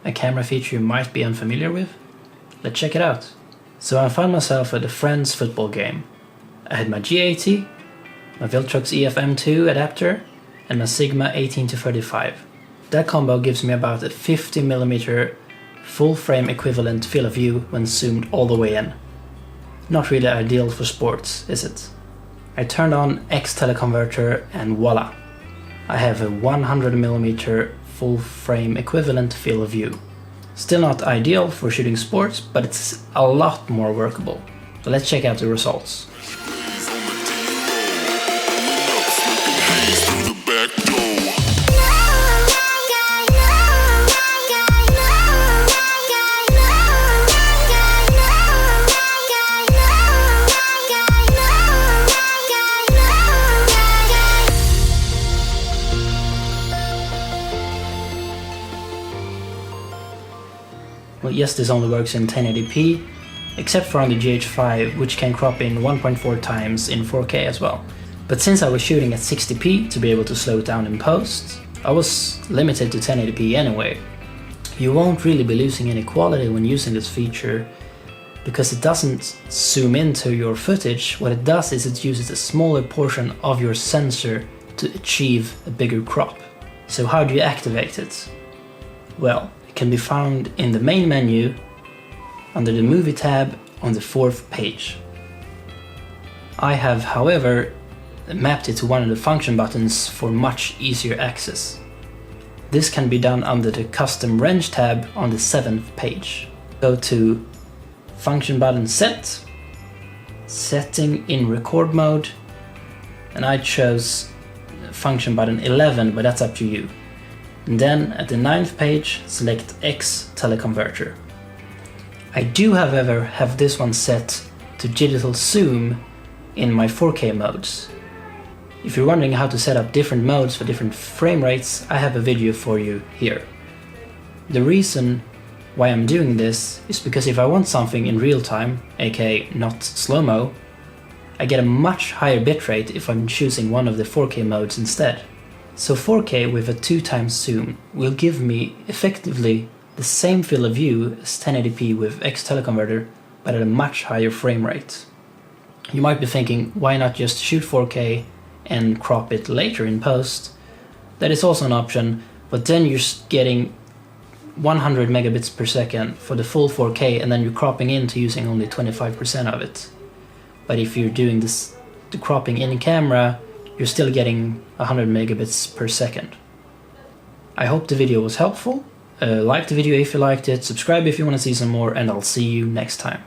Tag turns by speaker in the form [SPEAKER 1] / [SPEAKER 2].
[SPEAKER 1] a camera feature you might be unfamiliar with? Let's check it out. So I found myself at a friend's football game. I had my G80, my Viltrox EF-M2 adapter, and my Sigma 18-35. That combo gives me about a 50mm full frame equivalent field of view when zoomed all the way in. Not really ideal for sports, is it? I turned on Tele Converter and voila! I have a 100mm full frame equivalent field of view. Still not ideal for shooting sports, but it's a lot more workable. So let's check out the results. Well, yes, this only works in 1080p, except for on the G85, which can crop in 1.4 times in 4K as well. But since I was shooting at 60p to be able to slow it down in post, I was limited to 1080p anyway. You won't really be losing any quality when using this feature, because it doesn't zoom into your footage. What it does is it uses a smaller portion of your sensor to achieve a bigger crop. So how do you activate it? Well, can be found in the main menu under the movie tab on the 4th page. I have, however, mapped it to one of the function buttons for much easier access. This can be done under the custom range tab on the 7th page. Go to function button set, setting in record mode, and I chose function button 11, but that's up to you. And then at the 9th page, select Tele Converter. I do, however, have this one set to digital zoom in my 4K modes. If you're wondering how to set up different modes for different frame rates, I have a video for you here. The reason why I'm doing this is because if I want something in real time, aka not slow-mo, I get a much higher bitrate if I'm choosing one of the 4K modes instead. So 4K with a 2x zoom will give me effectively the same field of view as 1080p with Tele Converter, but at a much higher frame rate. You might be thinking, why not just shoot 4K and crop it later in post? That is also an option, but then you're getting 100 megabits per second for the full 4K, and then you're cropping into using only 25% of it. But if you're doing this, the cropping in camera, you're still getting 100 megabits per second. I hope the video was helpful. Like the video if you liked it, subscribe if you want to see some more, and I'll see you next time.